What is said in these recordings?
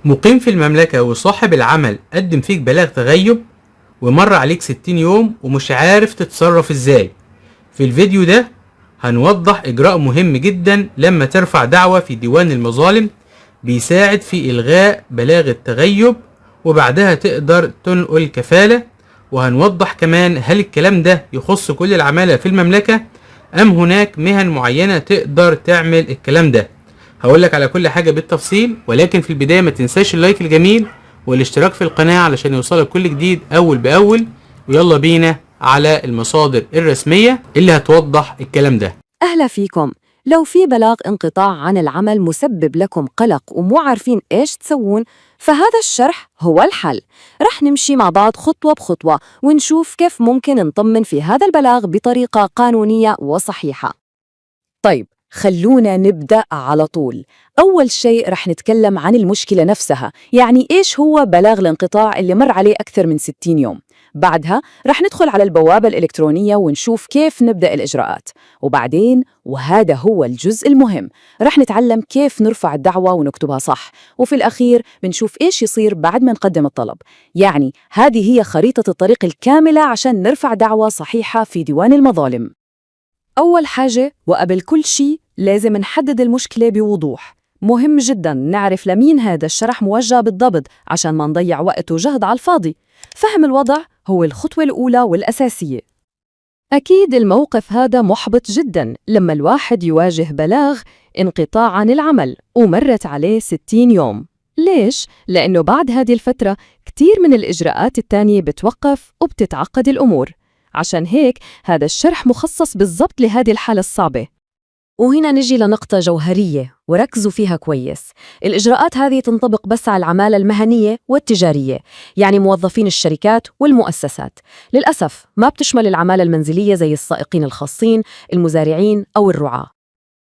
مقيم في المملكة وصاحب العمل قدم فيك بلاغ تغيب ومر عليك 60 يوم ومش عارف تتصرف ازاي. في الفيديو ده هنوضح اجراء مهم جدا لما ترفع دعوة في ديوان المظالم بيساعد في الغاء بلاغ التغيب، وبعدها تقدر تنقل كفالة. وهنوضح كمان هل الكلام ده يخص كل العمالة في المملكة ام هناك مهن معينة تقدر تعمل الكلام ده. هقولك على كل حاجة بالتفصيل، ولكن في البداية ما تنساش اللايك الجميل والاشتراك في القناة علشان يوصلك كل جديد اول باول. ويلا بينا على المصادر الرسمية اللي هتوضح الكلام ده. أهلا فيكم. لو في بلاغ انقطاع عن العمل مسبب لكم قلق ومو عارفين إيش تسوون، فهذا الشرح هو الحل. رح نمشي مع بعض خطوة بخطوة ونشوف كيف ممكن نطمن في هذا البلاغ بطريقة قانونية وصحيحة. طيب، خلونا نبدأ على طول. أول شيء رح نتكلم عن المشكلة نفسها، يعني إيش هو بلاغ الانقطاع اللي مر عليه أكثر من 60 يوم. بعدها رح ندخل على البوابة الإلكترونية ونشوف كيف نبدأ الإجراءات. وبعدين، وهذا هو الجزء المهم، رح نتعلم كيف نرفع الدعوة ونكتبها صح. وفي الأخير بنشوف إيش يصير بعد ما نقدم الطلب. يعني هذه هي خريطة الطريق الكاملة عشان نرفع دعوة صحيحة في ديوان المظالم. أول حاجة وقبل كل شيء لازم نحدد المشكلة بوضوح. مهم جداً نعرف لمين هذا الشرح موجه بالضبط عشان ما نضيع وقت وجهد على الفاضي. فهم الوضع هو الخطوة الأولى والأساسية. أكيد الموقف هذا محبط جداً لما الواحد يواجه بلاغ انقطاع عن العمل ومرت عليه 60 يوم. ليش؟ لأنه بعد هذه الفترة كتير من الإجراءات التانية بتوقف وبتتعقد الأمور. عشان هيك هذا الشرح مخصص بالضبط لهذه الحالة الصعبة. وهنا نجي لنقطة جوهرية وركزوا فيها كويس. الإجراءات هذه تنطبق بس على العمالة المهنية والتجارية، يعني موظفين الشركات والمؤسسات. للأسف ما بتشمل العمالة المنزلية زي السائقين الخاصين، المزارعين أو الرعاة.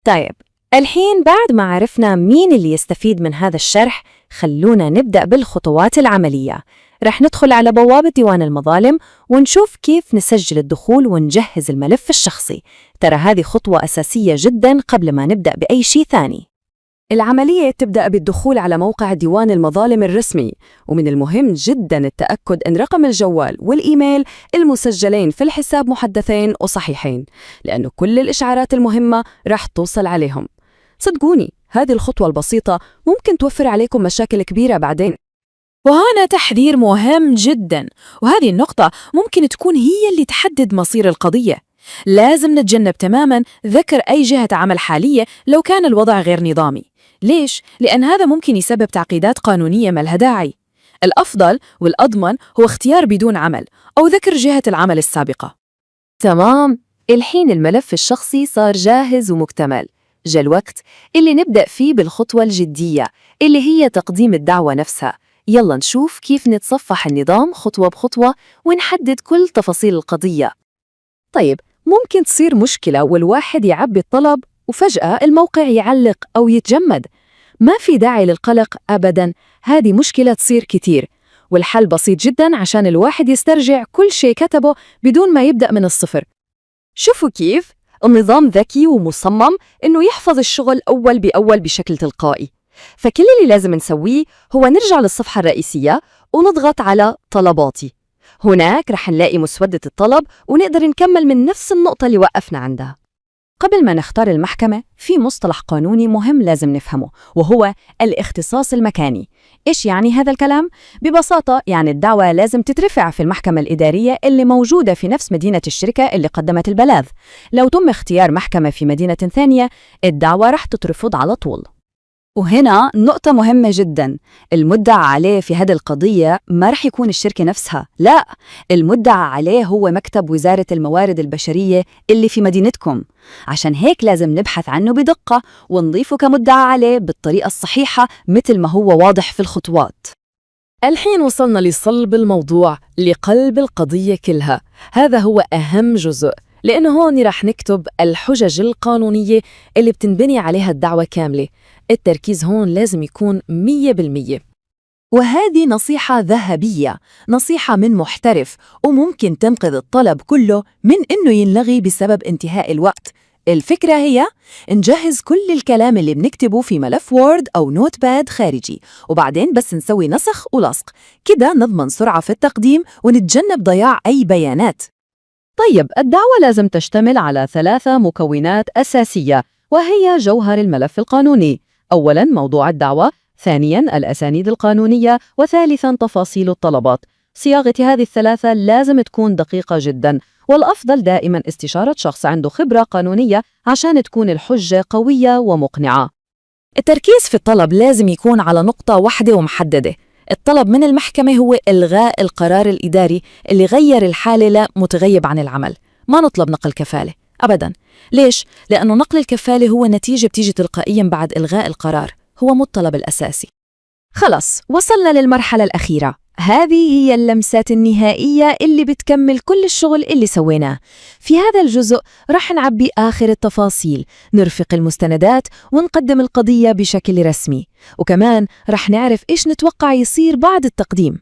طيب، الحين بعد ما عرفنا مين اللي يستفيد من هذا الشرح، خلونا نبدأ بالخطوات العملية. رح ندخل على بوابة ديوان المظالم ونشوف كيف نسجل الدخول ونجهز الملف الشخصي. ترى هذه خطوة أساسية جداً قبل ما نبدأ بأي شيء ثاني. العملية تبدأ بالدخول على موقع ديوان المظالم الرسمي، ومن المهم جداً التأكد أن رقم الجوال والإيميل المسجلين في الحساب محدثين وصحيحين، لأنه كل الإشعارات المهمة رح توصل عليهم. صدقوني، هذه الخطوة البسيطة ممكن توفر عليكم مشاكل كبيرة بعدين. وهنا تحذير مهم جدا، وهذه النقطة ممكن تكون هي اللي تحدد مصير القضية. لازم نتجنب تماما ذكر أي جهة عمل حالية لو كان الوضع غير نظامي. ليش؟ لأن هذا ممكن يسبب تعقيدات قانونية ما لها داعي. الأفضل والأضمن هو اختيار بدون عمل أو ذكر جهة العمل السابقة. تمام، الحين الملف الشخصي صار جاهز ومكتمل. جاء الوقت اللي نبدأ فيه بالخطوة الجدية اللي هي تقديم الدعوة نفسها. يلا نشوف كيف نتصفح النظام خطوة بخطوة ونحدد كل تفاصيل القضية. طيب، ممكن تصير مشكلة والواحد يعبي الطلب وفجأة الموقع يعلق أو يتجمد. ما في داعي للقلق أبداً، هذه مشكلة تصير كتير، والحل بسيط جداً عشان الواحد يسترجع كل شيء كتبه بدون ما يبدأ من الصفر. شوفوا كيف النظام ذكي ومصمم إنه يحفظ الشغل أول بأول بشكل تلقائي. فكل اللي لازم نسويه هو نرجع للصفحة الرئيسية ونضغط على طلباتي. هناك رح نلاقي مسودة الطلب ونقدر نكمل من نفس النقطة اللي وقفنا عندها. قبل ما نختار المحكمة، في مصطلح قانوني مهم لازم نفهمه، وهو الاختصاص المكاني. إيش يعني هذا الكلام؟ ببساطة يعني الدعوة لازم تترفع في المحكمة الإدارية اللي موجودة في نفس مدينة الشركة اللي قدمت البلاغ. لو تم اختيار محكمة في مدينة ثانية، الدعوة رح تترفض على طول. وهنا نقطة مهمة جداً، المدعى عليه في هذه القضية ما رح يكون الشركة نفسها، لا، المدعى عليه هو مكتب وزارة الموارد البشرية اللي في مدينتكم. عشان هيك لازم نبحث عنه بدقة ونضيفه كمدعى عليه بالطريقة الصحيحة مثل ما هو واضح في الخطوات. الحين وصلنا لصلب الموضوع، لقلب القضية كلها. هذا هو أهم جزء، لأنه هون رح نكتب الحجج القانونية اللي بتنبني عليها الدعوة كاملة. التركيز هون لازم يكون 100%. وهذه نصيحة ذهبية، نصيحة من محترف، وممكن تنقذ الطلب كله من إنه ينلغي بسبب انتهاء الوقت. الفكرة هي نجهز كل الكلام اللي بنكتبه في ملف وورد أو نوت باد خارجي، وبعدين بس نسوي نسخ ولصق. كده نضمن سرعة في التقديم ونتجنب ضياع أي بيانات. طيب، الدعوة لازم تشتمل على 3 مكونات أساسية، وهي جوهر الملف القانوني. أولاً موضوع الدعوة، ثانياً الأسانيد القانونية، وثالثاً تفاصيل الطلبات. صياغة هذه ال3 لازم تكون دقيقة جداً، والأفضل دائماً استشارة شخص عنده خبرة قانونية عشان تكون الحجة قوية ومقنعة. التركيز في الطلب لازم يكون على نقطة واحدة ومحددة. الطلب من المحكمة هو إلغاء القرار الإداري اللي غير الحالة لمتغيب عن العمل. ما نطلب نقل كفالة أبداً. ليش؟ لأنه نقل الكفالة هو نتيجة بتيجي تلقائياً بعد إلغاء القرار، هو مو الطلب الأساسي. خلص، وصلنا للمرحلة الأخيرة. هذه هي اللمسات النهائية اللي بتكمل كل الشغل اللي سويناه. في هذا الجزء رح نعبي آخر التفاصيل، نرفق المستندات ونقدم القضية بشكل رسمي، وكمان رح نعرف إيش نتوقع يصير بعد التقديم.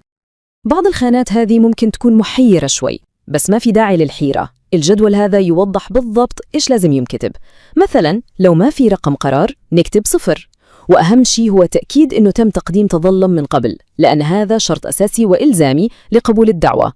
بعض الخانات هذه ممكن تكون محيرة شوي، بس ما في داعي للحيرة. الجدول هذا يوضح بالضبط إيش لازم ينكتب. مثلاً لو ما في رقم قرار نكتب 0، وأهم شيء هو تأكيد إنه تم تقديم تظلم من قبل، لأن هذا شرط أساسي وإلزامي لقبول الدعوة.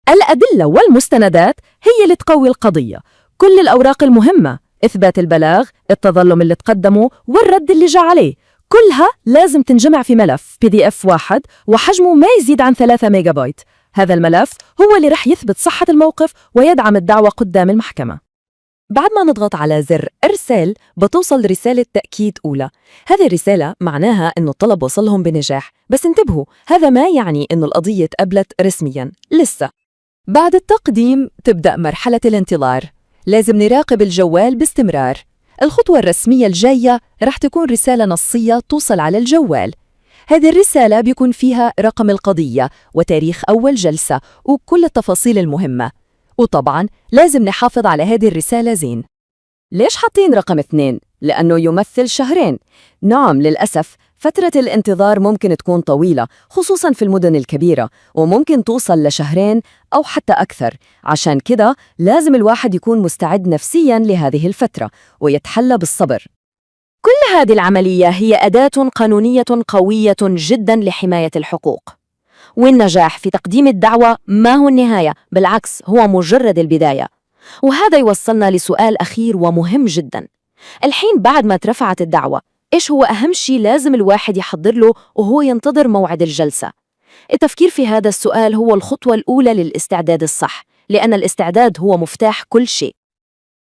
الأدلة والمستندات هي اللي تقوي القضية. كل الأوراق المهمة، إثبات البلاغ، التظلم اللي تقدمه، والرد اللي جاء عليه، كلها لازم تنجمع في ملف PDF واحد وحجمه ما يزيد عن 3 ميجا بايت. هذا الملف هو اللي رح يثبت صحة الموقف ويدعم الدعوة قدام المحكمة. بعد ما نضغط على زر إرسال بتوصل رسالة تأكيد أولى. هذه الرسالة معناها إنه الطلب وصلهم بنجاح، بس انتبهوا، هذا ما يعني إنه القضية اتقبلت رسمياً، لسه. بعد التقديم تبدأ مرحلة الانتظار. لازم نراقب الجوال باستمرار. الخطوة الرسمية الجاية رح تكون رسالة نصية توصل على الجوال. هذه الرسالة بيكون فيها رقم القضية وتاريخ أول جلسة وكل التفاصيل المهمة. وطبعاً لازم نحافظ على هذه الرسالة زين. ليش حاطين رقم 2؟ لأنه يمثل شهرين. نعم، للأسف فترة الانتظار ممكن تكون طويلة، خصوصاً في المدن الكبيرة، وممكن توصل لشهرين أو حتى أكثر. عشان كده لازم الواحد يكون مستعد نفسياً لهذه الفترة ويتحلى بالصبر. كل هذه العملية هي أداة قانونية قوية جداً لحماية الحقوق. والنجاح في تقديم الدعوة ما هو النهاية، بالعكس هو مجرد البداية. وهذا يوصلنا لسؤال أخير ومهم جداً. الحين بعد ما اترفعت الدعوة، إيش هو أهم شيء لازم الواحد يحضر له وهو ينتظر موعد الجلسة؟ التفكير في هذا السؤال هو الخطوة الأولى للاستعداد الصح، لأن الاستعداد هو مفتاح كل شيء.